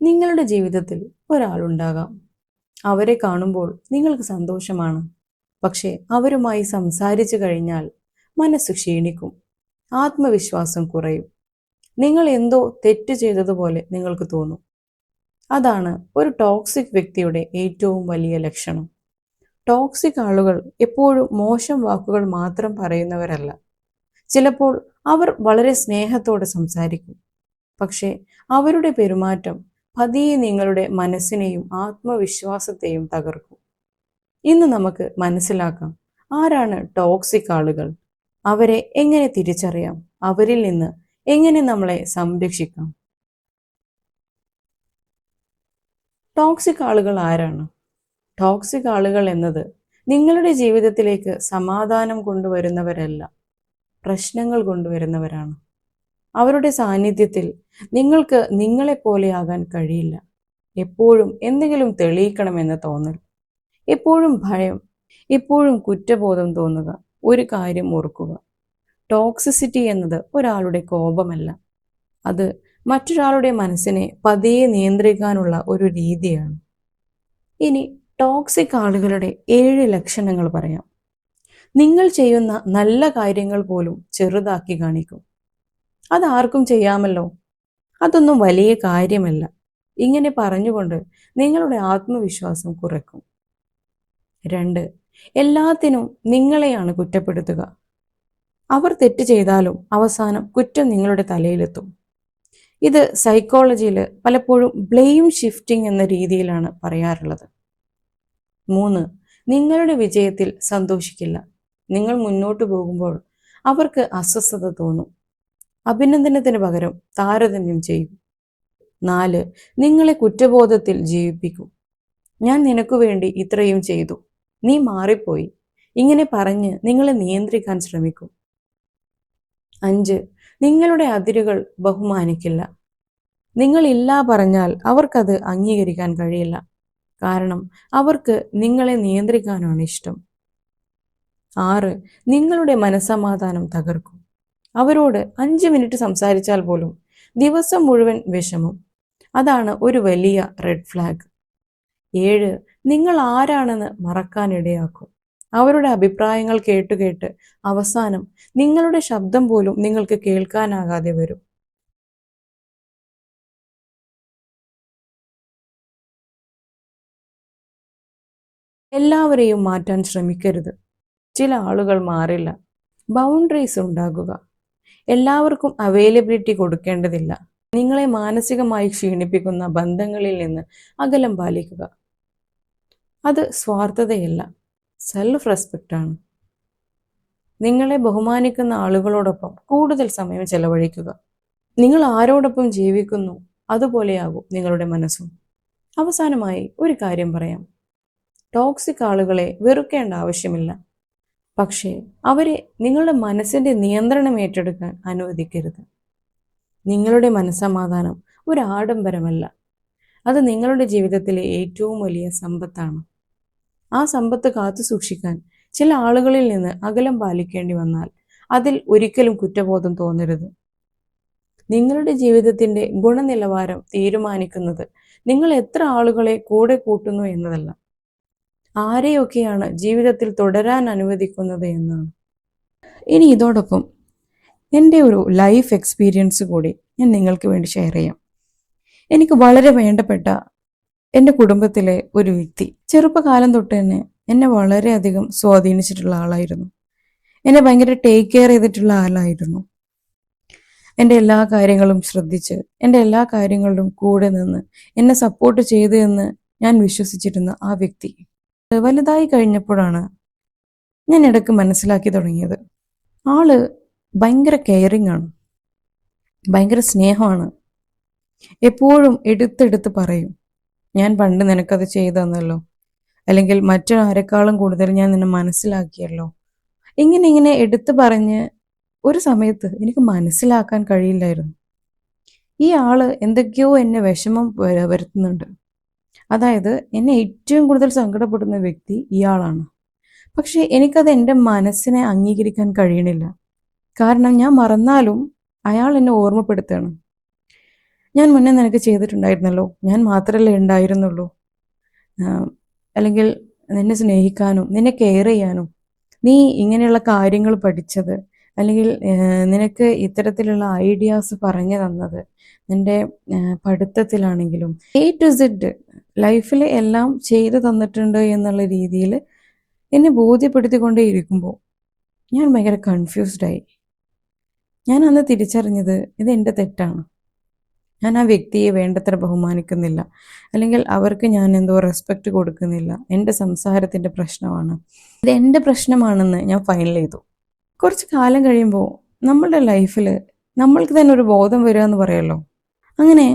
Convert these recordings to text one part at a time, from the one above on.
നിങ്ങളുടെ ജീവിതത്തിൽ ഒരാളുണ്ടാകാം. അവരെ കാണുമ്പോൾ നിങ്ങൾക്ക് സന്തോഷമാണ്. പക്ഷേ അവരുമായി സംസാരിച്ചു കഴിഞ്ഞാൽ മനസ്സ് ക്ഷീണിക്കും, ആത്മവിശ്വാസം കുറയും. നിങ്ങൾ എന്തോ തെറ്റ് ചെയ്തതുപോലെ നിങ്ങൾക്ക് തോന്നും. അതാണ് ഒരു ടോക്സിക് വ്യക്തിയുടെ ഏറ്റവും വലിയ ലക്ഷണം. ടോക്സിക് ആളുകൾ എപ്പോഴും മോശം വാക്കുകൾ മാത്രം പറയുന്നവരല്ല. ചിലപ്പോൾ അവർ വളരെ സ്നേഹത്തോടെ സംസാരിക്കും. പക്ഷേ അവരുടെ പെരുമാറ്റം പതിയെ നിങ്ങളുടെ മനസ്സിനെയും ആത്മവിശ്വാസത്തെയും തകർക്കും. ഇന്ന് നമുക്ക് മനസ്സിലാക്കാം ആരാണ് ടോക്സിക് ആളുകൾ, അവരെ എങ്ങനെ തിരിച്ചറിയാം, അവരിൽ നിന്ന് എങ്ങനെ നമ്മളെ സംരക്ഷിക്കാം. ടോക്സിക് ആളുകൾ ആരാണ്? ടോക്സിക് ആളുകൾ എന്നത് നിങ്ങളുടെ ജീവിതത്തിലേക്ക് സമാധാനം കൊണ്ടുവരുന്നവരല്ല, പ്രശ്നങ്ങൾ കൊണ്ടുവരുന്നവരാണ്. അവരുടെ സാന്നിധ്യത്തിൽ നിങ്ങൾക്ക് നിങ്ങളെപ്പോലെയാകാൻ കഴിയില്ല. എപ്പോഴും എന്തെങ്കിലും തെളിയിക്കണമെന്ന് തോന്നൽ, എപ്പോഴും ഭയം, എപ്പോഴും കുറ്റബോധം തോന്നുക. ഒരു കാര്യം ഓർക്കുക, ടോക്സിസിറ്റി എന്നത് ഒരാളുടെ കോപമല്ല, അത് മറ്റൊരാളുടെ മനസ്സിനെ പതിയെ നിയന്ത്രിക്കാനുള്ള ഒരു രീതിയാണ്. ഇനി ടോക്സിക് ആളുകളുടെ 7 ലക്ഷണങ്ങൾ പറയാം. നിങ്ങൾ ചെയ്യുന്ന നല്ല കാര്യങ്ങൾ പോലും ചെറുതാക്കി കാണിക്കും. അതാർക്കും ചെയ്യാമല്ലോ, അതൊന്നും വലിയ കാര്യമല്ല, ഇങ്ങനെ പറഞ്ഞുകൊണ്ട് നിങ്ങളുടെ ആത്മവിശ്വാസം കുറയ്ക്കും. 2, എല്ലാത്തിനും നിങ്ങളെയാണ് കുറ്റപ്പെടുത്തുക. അവർ തെറ്റ് ചെയ്താലും അവസാനം കുറ്റം നിങ്ങളുടെ തലയിലെത്തും. ഇത് സൈക്കോളജിയിൽ പലപ്പോഴും ബ്ലെയിം ഷിഫ്റ്റിംഗ് എന്ന രീതിയിലാണ് പറയാറുള്ളത്. 3, നിങ്ങളുടെ വിജയത്തിൽ സന്തോഷിക്കില്ല. നിങ്ങൾ മുന്നോട്ട് പോകുമ്പോൾ അവർക്ക് അസ്വസ്ഥത തോന്നും. അഭിനന്ദനത്തിന് പകരം താരതമ്യം ചെയ്യും. 4, നിങ്ങളെ കുറ്റബോധത്തിൽ ജീവിപ്പിക്കും. ഞാൻ നിനക്കു വേണ്ടി ഇത്രയും ചെയ്തു, നീ മാറിപ്പോയി, ഇങ്ങനെ പറഞ്ഞ് നിങ്ങളെ നിയന്ത്രിക്കാൻ ശ്രമിക്കും. 5, നിങ്ങളുടെ അതിരുകൾ ബഹുമാനിക്കില്ല. നിങ്ങൾ ഇല്ല പറഞ്ഞാൽ അവർക്കത് അംഗീകരിക്കാൻ കഴിയില്ല. കാരണം അവർക്ക് നിങ്ങളെ നിയന്ത്രിക്കാനാണ് ഇഷ്ടം. 6, നിങ്ങളുടെ മനസ്സമാധാനം തകർക്കും. അവരോട് 5 മിനിറ്റ് സംസാരിച്ചാൽ പോലും ദിവസം മുഴുവൻ വിഷമം. അതാണ് ഒരു വലിയ റെഡ് ഫ്ലാഗ്. 7, നിങ്ങൾ ആരാണെന്ന് മറക്കാനിടയാക്കും. അവരുടെ അഭിപ്രായങ്ങൾ കേട്ട് അവസാനം നിങ്ങളുടെ ശബ്ദം പോലും നിങ്ങൾക്ക് കേൾക്കാനാകാതെ വരും. എല്ലാവരെയും മാറ്റാൻ ശ്രമിക്കരുത്. ചില ആളുകൾ മാറില്ല. ബൗണ്ടറീസ് ഉണ്ടാകുക. എല്ലാവർക്കും അവൈലബിലിറ്റി കൊടുക്കേണ്ടതില്ല. നിങ്ങളെ മാനസികമായി ക്ഷീണിപ്പിക്കുന്ന ബന്ധങ്ങളിൽ നിന്ന് അകലം പാലിക്കുക. അത് സ്വാർത്ഥതയല്ല, സെൽഫ് റെസ്പെക്റ്റ് ആണ്. നിങ്ങളെ ബഹുമാനിക്കുന്ന ആളുകളോടൊപ്പം കൂടുതൽ സമയം ചെലവഴിക്കുക. നിങ്ങൾ ആരോടൊപ്പം ജീവിക്കുന്നു അതുപോലെയാകും നിങ്ങളുടെ മനസ്സും. അവസാനമായി ഒരു കാര്യം പറയാം, ടോക്സിക് ആളുകളെ വെറുക്കേണ്ട ആവശ്യമില്ല. പക്ഷേ അവരെ നിങ്ങളുടെ മനസ്സിന്റെ നിയന്ത്രണം ഏറ്റെടുക്കാൻ അനുവദിക്കരുത്. നിങ്ങളുടെ മനസ്സമാധാനം ഒരു ആഡംബരമല്ല, അത് നിങ്ങളുടെ ജീവിതത്തിലെ ഏറ്റവും വലിയ സമ്പത്താണ്. ആ സമ്പത്ത് കാത്തു സൂക്ഷിക്കാൻ ചില ആളുകളിൽ നിന്ന് അകലം പാലിക്കേണ്ടി വന്നാൽ അതിൽ ഒരിക്കലും കുറ്റബോധം തോന്നരുത്. നിങ്ങളുടെ ജീവിതത്തിന്റെ ഗുണനിലവാരം തീരുമാനിക്കുന്നത് നിങ്ങൾ എത്ര ആളുകളെ കൂടെ കൂട്ടുന്നു എന്നതല്ല, ആരെയൊക്കെയാണ് ജീവിതത്തിൽ തുടരാൻ അനുവദിക്കുന്നത് എന്നാണ്. ഇനി ഇതോടൊപ്പം എൻ്റെ ഒരു ലൈഫ് എക്സ്പീരിയൻസ് കൂടി ഞാൻ നിങ്ങൾക്ക് വേണ്ടി ഷെയർ ചെയ്യാം. എനിക്ക് വളരെ വേണ്ടപ്പെട്ട എൻ്റെ കുടുംബത്തിലെ ഒരു വ്യക്തി ചെറുപ്പകാലം തൊട്ട് തന്നെ എന്നെ വളരെയധികം സ്വാധീനിച്ചിട്ടുള്ള ആളായിരുന്നു. എന്നെ ഭയങ്കര ടേക്ക് കെയർ ചെയ്തിട്ടുള്ള ആളായിരുന്നു. എൻ്റെ എല്ലാ കാര്യങ്ങളും ശ്രദ്ധിച്ച് എൻ്റെ എല്ലാ കാര്യങ്ങളിലും കൂടെ നിന്ന് എന്നെ സപ്പോർട്ട് ചെയ്തു എന്ന് ഞാൻ വിശ്വസിച്ചിരുന്ന ആ വ്യക്തി വലുതായി കഴിഞ്ഞപ്പോഴാണ് ഞാൻ ഇടയ്ക്ക് മനസ്സിലാക്കി തുടങ്ങിയത്, ആള് ഭയങ്കര കെയറിങ് ആണ്, ഭയങ്കര സ്നേഹമാണ്. എപ്പോഴും എടുത്തെടുത്ത് പറയും, ഞാൻ പണ്ട് നിനക്കത് ചെയ്തു തന്നല്ലോ, അല്ലെങ്കിൽ മറ്റൊരാരെക്കാളും കൂടുതൽ ഞാൻ നിന്നെ മനസ്സിലാക്കിയല്ലോ. ഇങ്ങനെ എടുത്തു പറഞ്ഞ് ഒരു സമയത്ത് എനിക്ക് മനസ്സിലാക്കാൻ കഴിയില്ലായിരുന്നു, ഈ ആള് എന്തൊക്കെയോ എന്നെ വിഷമം വരുത്തുന്നുണ്ട്. അതായത് എന്നെ ഏറ്റവും കൂടുതൽ സങ്കടപ്പെടുന്ന വ്യക്തി ഇയാളാണ്. പക്ഷെ എനിക്കത് എൻ്റെ മനസ്സിനെ അംഗീകരിക്കാൻ കഴിയണില്ല. കാരണം ഞാൻ മറന്നാലും അയാൾ എന്നെ ഓർമ്മപ്പെടുത്തുകയാണ്. ഞാൻ മുന്നേ നിനക്ക് ചെയ്തിട്ടുണ്ടായിരുന്നല്ലോ, ഞാൻ മാത്രമല്ലേ ഉണ്ടായിരുന്നുള്ളൂ. അല്ലെങ്കിൽ നിന്നെ സ്നേഹിക്കാനും നിന്നെ കെയർ ചെയ്യാനും നീ ഇങ്ങനെയുള്ള കാര്യങ്ങൾ പഠിച്ചത്, അല്ലെങ്കിൽ നിനക്ക് ഇത്തരത്തിലുള്ള ഐഡിയാസ് പറഞ്ഞു തന്നത് നിന്റെ പഠിത്തത്തിലാണെങ്കിലും A to Z ലൈഫിൽ എല്ലാം ചെയ്തു തന്നിട്ടുണ്ട് എന്നുള്ള രീതിയിൽ എന്നെ ബോധ്യപ്പെടുത്തിക്കൊണ്ടേയിരിക്കുമ്പോൾ ഞാൻ ഭയങ്കര കൺഫ്യൂസ്ഡായി. ഞാൻ അന്ന് തിരിച്ചറിഞ്ഞത് ഇത് എൻ്റെ തെറ്റാണ്. ഞാൻ ആ വ്യക്തിയെ വേണ്ടത്ര ബഹുമാനിക്കുന്നില്ല, അല്ലെങ്കിൽ അവർക്ക് ഞാൻ എന്തോ റെസ്പെക്റ്റ് കൊടുക്കുന്നില്ല. എൻ്റെ സംസാരത്തിൻ്റെ പ്രശ്നമാണ്, ഇത് എൻ്റെ പ്രശ്നമാണെന്ന് ഞാൻ ഫൈനൽ ചെയ്തു. കുറച്ച് കാലം കഴിയുമ്പോൾ നമ്മളുടെ ലൈഫിൽ നമ്മൾക്ക് തന്നെ ഒരു ബോധം വരിക എന്ന് പറയുമല്ലോ. അങ്ങനെ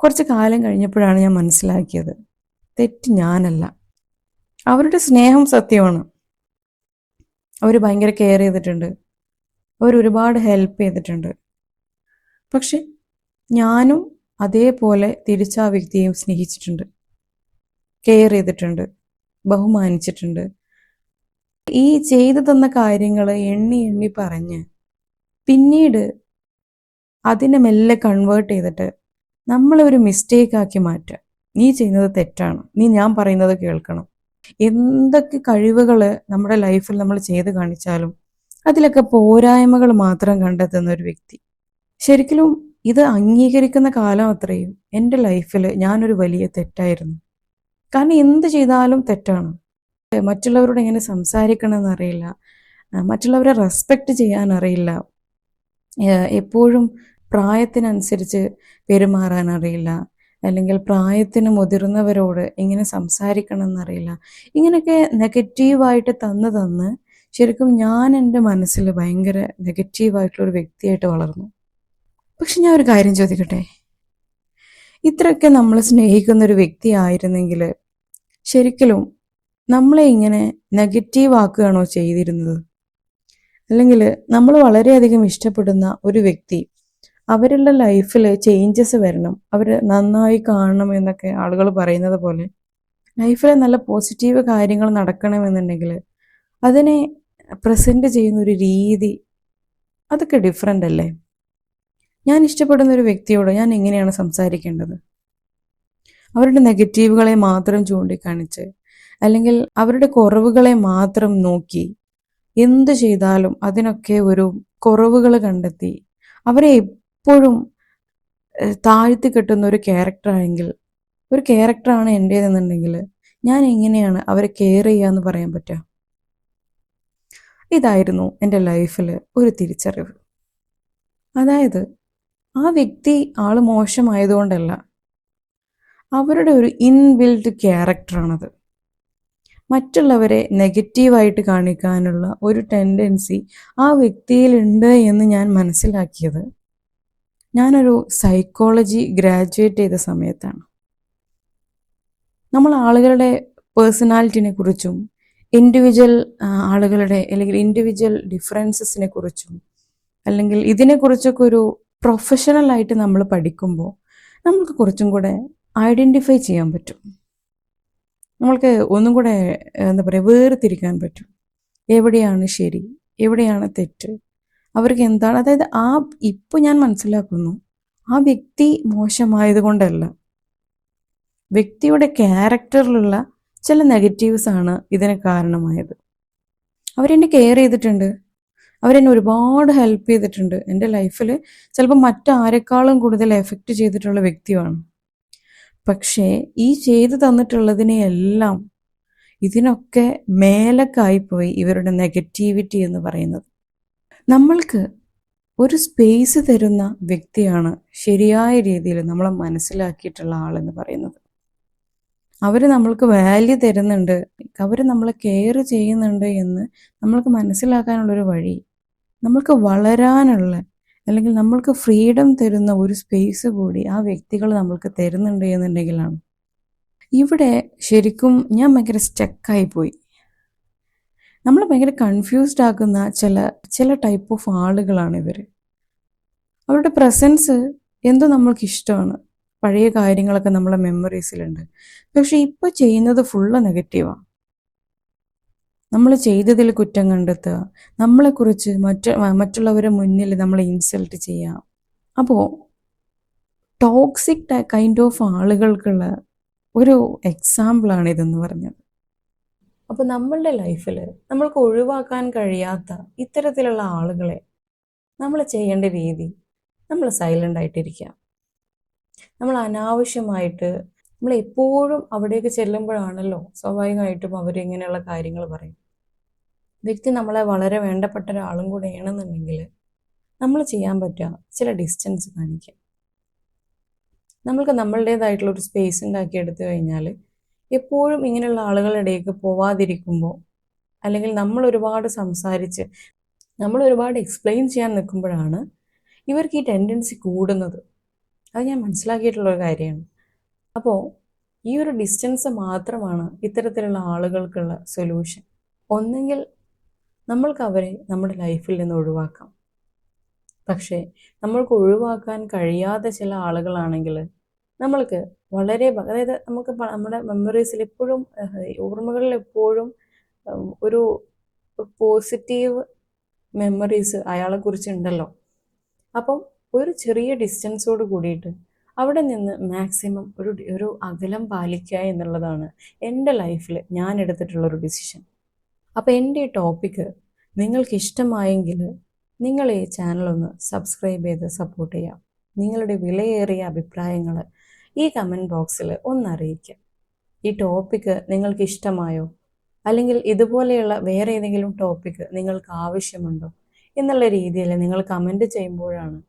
കുറച്ച് കാലം കഴിഞ്ഞപ്പോഴാണ് ഞാൻ മനസ്സിലാക്കിയത്, തെറ്റ് ഞാനല്ല. അവരുടെ സ്നേഹം സത്യമാണ്, അവർ ഭയങ്കര കെയർ ചെയ്തിട്ടുണ്ട്, അവർ ഒരുപാട് ഹെൽപ്പ് ചെയ്തിട്ടുണ്ട്. പക്ഷെ ഞാനും അതേപോലെ തിരിച്ചാ വ്യക്തിയെയും സ്നേഹിച്ചിട്ടുണ്ട്, കെയർ ചെയ്തിട്ടുണ്ട്, ബഹുമാനിച്ചിട്ടുണ്ട്. ഈ ചെയ്തു തന്ന കാര്യങ്ങൾ എണ്ണി എണ്ണി പറഞ്ഞ് പിന്നീട് അതിനെ മെല്ലെ കൺവേർട്ട് ചെയ്തിട്ട് നമ്മളെ ഒരു മിസ്റ്റേക്ക് ആക്കി മാറ്റുക. നീ ചെയ്യുന്നത് തെറ്റാണ്, നീ ഞാൻ പറയുന്നത് കേൾക്കണം. എന്തൊക്കെ കഴിവുകൾ നമ്മുടെ ലൈഫിൽ നമ്മൾ ചെയ്ത് കാണിച്ചാലും അതിലൊക്കെ പോരായ്മകൾ മാത്രം കണ്ടെത്തുന്ന ഒരു വ്യക്തി. ശരിക്കും ഇത് അംഗീകരിക്കുന്ന കാലം അത്രയും എൻ്റെ ലൈഫിൽ ഞാനൊരു വലിയ തെറ്റായിരുന്നു. കാരണം എന്ത് ചെയ്താലും തെറ്റാണ്. മറ്റുള്ളവരോട് എങ്ങനെ സംസാരിക്കണമെന്ന് അറിയില്ല, മറ്റുള്ളവരെ റെസ്പെക്റ്റ് ചെയ്യാൻ അറിയില്ല, എപ്പോഴും പ്രായത്തിനനുസരിച്ച് പെരുമാറാൻ അറിയില്ല, അല്ലെങ്കിൽ പ്രായത്തിന് മുതിർന്നവരോട് എങ്ങനെ സംസാരിക്കണം എന്നറിയില്ല. ഇങ്ങനെയൊക്കെ നെഗറ്റീവായിട്ട് തന്ന് ശരിക്കും ഞാൻ എൻ്റെ മനസ്സിൽ ഭയങ്കര നെഗറ്റീവായിട്ടുള്ളൊരു വ്യക്തിയായിട്ട് വളർന്നു. പക്ഷെ ഞാൻ ഒരു കാര്യം ചോദിക്കട്ടെ, ഇത്രയൊക്കെ നമ്മൾ സ്നേഹിക്കുന്നൊരു വ്യക്തി ആയിരുന്നെങ്കിൽ ശരിക്കും നമ്മളെ ഇങ്ങനെ നെഗറ്റീവ് ആക്കുകയാണോ ചെയ്തിരുന്നത്? അല്ലെങ്കിൽ നമ്മൾ വളരെയധികം ഇഷ്ടപ്പെടുന്ന ഒരു വ്യക്തി, അവരുടെ ലൈഫിൽ ചേഞ്ചസ് വരണം, അവർ നന്നായി കാണണം എന്നൊക്കെ ആളുകൾ പറയുന്നത് പോലെ ലൈഫിൽ നല്ല പോസിറ്റീവ് കാര്യങ്ങൾ നടക്കണമെന്നുണ്ടെങ്കിൽ അതിനെ പ്രസൻറ്റ് ചെയ്യുന്നൊരു രീതി അതൊക്കെ ഡിഫറെൻ്റ് അല്ലേ? ഞാൻ ഇഷ്ടപ്പെടുന്ന ഒരു വ്യക്തിയോട് ഞാൻ എങ്ങനെയാണ് സംസാരിക്കേണ്ടത്? അവരുടെ നെഗറ്റീവുകളെ മാത്രം ചൂണ്ടിക്കാണിച്ച്, അല്ലെങ്കിൽ അവരുടെ കുറവുകളെ മാത്രം നോക്കി എന്ത് ചെയ്താലും അതിനൊക്കെ ഒരു കുറവുകൾ കണ്ടെത്തി അവരെ എപ്പോഴും താഴ്ത്തി കെട്ടുന്ന ഒരു ക്യാരക്ടറാണെങ്കിൽ, ഒരു ക്യാരക്ടറാണ് എൻ്റേതെന്നുണ്ടെങ്കിൽ ഞാൻ എങ്ങനെയാണ് അവരെ കെയർ ചെയ്യാന്ന് പറയാൻ പറ്റുക? ഇതായിരുന്നു എൻ്റെ ലൈഫിൽ ഒരു തിരിച്ചറിവ്. അതായത് ആ വ്യക്തി ആൾ മോശമായതുകൊണ്ടല്ല, അവരുടെ ഒരു ഇൻബിൽഡ് ക്യാരക്ടറാണത്. മറ്റുള്ളവരെ നെഗറ്റീവായിട്ട് കാണിക്കാനുള്ള ഒരു ടെൻഡൻസി ആ വ്യക്തിയിലുണ്ട് എന്ന് ഞാൻ മനസ്സിലാക്കിയത് ഞാനൊരു സൈക്കോളജി ഗ്രാജുവേറ്റ് ചെയ്ത സമയത്താണ്. നമ്മൾ ആളുകളുടെ പേഴ്സണാലിറ്റിനെ കുറിച്ചും ഇൻഡിവിജ്വൽ ആളുകളുടെ അല്ലെങ്കിൽ ഇൻഡിവിജ്വൽ ഡിഫറൻസസിനെ കുറിച്ചും അല്ലെങ്കിൽ ഇതിനെക്കുറിച്ചൊക്കെ ഒരു പ്രൊഫഷണലായിട്ട് നമ്മൾ പഠിക്കുമ്പോൾ നമുക്ക് കുറച്ചും കൂടെ ഐഡൻറ്റിഫൈ ചെയ്യാൻ പറ്റും. നമ്മൾക്ക് ഒന്നും കൂടെ എന്താ പറയുക, വേർതിരിക്കാൻ പറ്റും എവിടെയാണ് ശരി, എവിടെയാണ് തെറ്റ്, അവർക്ക് എന്താണ്. അതായത് ഇപ്പോൾ ഞാൻ മനസ്സിലാക്കുന്നു, ആ വ്യക്തി മോശമായത് കൊണ്ടല്ല, വ്യക്തിയുടെ ക്യാരക്ടറിലുള്ള ചില നെഗറ്റീവ്സ് ആണ് ഇതിന് കാരണമായത്. അവരെന്നെ കെയർ ചെയ്തിട്ടുണ്ട്, അവരെന്നെ ഒരുപാട് ഹെൽപ്പ് ചെയ്തിട്ടുണ്ട്. എൻ്റെ ലൈഫിൽ ചിലപ്പോൾ മറ്റാരെക്കാളും കൂടുതൽ എഫക്റ്റ് ചെയ്തിട്ടുള്ള വ്യക്തിയാണ്. പക്ഷേ ഈ ചെയ്തു തന്നിട്ടുള്ളതിനെയെല്ലാം ഇതിനൊക്കെ മേലക്കായിപ്പോയി ഇവരുടെ നെഗറ്റിവിറ്റി എന്ന് പറയുന്നത്. നമ്മൾക്ക് ഒരു സ്പേസ് തരുന്ന വ്യക്തിയാണ് ശരിയായ രീതിയിൽ നമ്മളെ മനസ്സിലാക്കിയിട്ടുള്ള ആളെന്ന് പറയുന്നത്. അവർ നമ്മൾക്ക് വാല്യൂ തരുന്നുണ്ട്, അവർ നമ്മളെ കെയർ ചെയ്യുന്നുണ്ട് എന്ന് നമ്മൾക്ക് മനസ്സിലാക്കാനുള്ളൊരു വഴി, നമ്മൾക്ക് വളരാനുള്ള അല്ലെങ്കിൽ നമ്മൾക്ക് ഫ്രീഡം തരുന്ന ഒരു സ്പേസ് കൂടി ആ വ്യക്തികൾ നമ്മൾക്ക് തരുന്നുണ്ട് എന്നുണ്ടെങ്കിലാണ്. ഇവിടെ ശരിക്കും ഞാൻ ഭയങ്കര സ്റ്റക്കായി പോയി. നമ്മൾ ഭയങ്കര കൺഫ്യൂസ്ഡ് ആക്കുന്ന ചില ടൈപ്പ് ഓഫ് ആളുകളാണ് ഇവർ. അവരുടെ പ്രസൻസ് എന്തോ നമ്മൾക്ക് ഇഷ്ടമാണ്, പഴയ കാര്യങ്ങളൊക്കെ നമ്മളെ മെമ്മറീസിലുണ്ട്. പക്ഷെ ഇപ്പോൾ ചെയ്യുന്നത് ഫുള്ള് നെഗറ്റീവാണ്. നമ്മൾ ചെയ്തതിൽ കുറ്റം കണ്ടെത്തുക, നമ്മളെക്കുറിച്ച് മറ്റുള്ളവരെ മുന്നിൽ നമ്മളെ ഇൻസൾട്ട് ചെയ്യുക. അപ്പോൾ ടോക്സിക് കൈൻഡ് ഓഫ് ആളുകൾക്കുള്ള ഒരു എക്സാമ്പിളാണ് ഇതെന്ന് പറഞ്ഞത്. അപ്പോൾ നമ്മളുടെ ലൈഫിൽ നമ്മൾക്ക് ഒഴിവാക്കാൻ കഴിയാത്ത ഇത്തരത്തിലുള്ള ആളുകളെ നമ്മൾ ചെയ്യേണ്ട രീതി, നമ്മൾ സൈലൻ്റ് ആയിട്ടിരിക്കുക. നമ്മൾ അനാവശ്യമായിട്ട് നമ്മൾ എപ്പോഴും അവിടേക്ക് ചെല്ലുമ്പോഴാണല്ലോ സ്വാഭാവികമായിട്ടും അവരിങ്ങനെയുള്ള കാര്യങ്ങൾ പറയും. വ്യക്തി നമ്മളെ വളരെ വേണ്ടപ്പെട്ട ഒരാളും കൂടെ ആണെന്നുണ്ടെങ്കിൽ നമ്മൾ ചെയ്യാൻ പറ്റുക ചില ഡിസ്റ്റൻസ് കാണിക്കുക. നമ്മൾക്ക് നമ്മളുടേതായിട്ടുള്ള ഒരു സ്പേസ് ഉണ്ടാക്കി എടുത്തു കഴിഞ്ഞാൽ എപ്പോഴും ഇങ്ങനെയുള്ള ആളുകളുടെ ഇടയ്ക്ക് പോവാതിരിക്കുമ്പോൾ, അല്ലെങ്കിൽ നമ്മൾ ഒരുപാട് സംസാരിച്ച് നമ്മൾ ഒരുപാട് എക്സ്പ്ലെയിൻ ചെയ്യാൻ നിൽക്കുമ്പോഴാണ് ഇവർക്ക് ഈ ടെൻഡൻസി കൂടുന്നത്. അത് ഞാൻ മനസ്സിലാക്കിയിട്ടുള്ളൊരു കാര്യമാണ്. അപ്പോൾ ഈ ഒരു ഡിസ്റ്റൻസ് മാത്രമാണ് ഇത്തരത്തിലുള്ള ആളുകൾക്കുള്ള സൊല്യൂഷൻ. ഒന്നെങ്കിൽ നമ്മൾക്ക് അവരെ നമ്മുടെ ലൈഫിൽ നിന്ന് ഒഴിവാക്കാം. പക്ഷേ നമ്മൾക്ക് ഒഴിവാക്കാൻ കഴിയാത്ത ചില ആളുകളാണെങ്കിൽ നമ്മൾക്ക് വളരെ, അതായത് നമുക്ക് നമ്മുടെ മെമ്മറീസിൽ എപ്പോഴും, ഓർമ്മകളിൽ എപ്പോഴും ഒരു പോസിറ്റീവ് മെമ്മറീസ് അയാളെക്കുറിച്ച് ഉണ്ടല്ലോ. അപ്പം ഒരു ചെറിയ ഡിസ്റ്റൻസോട് കൂടിയിട്ട് അവിടെ നിന്ന് മാക്സിമം ഒരു അകലം പാലിക്കുക എന്നുള്ളതാണ് എൻ്റെ ലൈഫിൽ ഞാൻ എടുത്തിട്ടുള്ളൊരു ഡിസിഷൻ. അപ്പോൾ എൻ്റെ ഈ ടോപ്പിക്ക് നിങ്ങൾക്ക് ഇഷ്ടമായെങ്കിൽ നിങ്ങൾ ഈ ചാനലൊന്ന് സബ്സ്ക്രൈബ് ചെയ്ത് സപ്പോർട്ട് ചെയ്യാം. നിങ്ങളുടെ വിലയേറിയ അഭിപ്രായങ്ങൾ ഈ കമൻറ്റ് ബോക്സിൽ ഒന്നറിയിക്കുക. ഈ ടോപ്പിക്ക് നിങ്ങൾക്ക് ഇഷ്ടമായോ, അല്ലെങ്കിൽ ഇതുപോലെയുള്ള വേറെ ഏതെങ്കിലും ടോപ്പിക്ക് നിങ്ങൾക്ക് ആവശ്യമുണ്ടോ എന്നുള്ള രീതിയിൽ നിങ്ങൾ കമൻറ്റ് ചെയ്യുമ്പോഴാണ്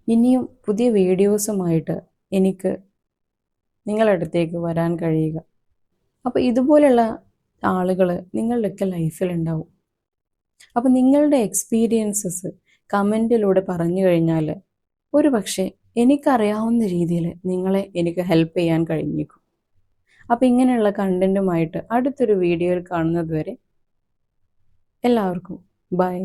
ഇനിയും പുതിയ വീഡിയോസുമായിട്ട് എനിക്ക് നിങ്ങളുടെ അടുത്തേക്ക് വരാൻ കഴിയുക. അപ്പോൾ ഇതുപോലെയുള്ള ആളുകൾ നിങ്ങളുടെയൊക്കെ ലൈഫിലുണ്ടാവും. അപ്പോൾ നിങ്ങളുടെ എക്സ്പീരിയൻസസ് കമൻറ്റിലൂടെ പറഞ്ഞു കഴിഞ്ഞാൽ ഒരു പക്ഷേ എനിക്കറിയാവുന്ന രീതിയിൽ നിങ്ങളെ എനിക്ക് ഹെൽപ്പ് ചെയ്യാൻ കഴിഞ്ഞേക്കും. അപ്പോൾ ഇങ്ങനെയുള്ള കണ്ടൻറ്റുമായിട്ട് അടുത്തൊരു വീഡിയോയിൽ കാണുന്നത് വരെ എല്ലാവർക്കും ബൈ.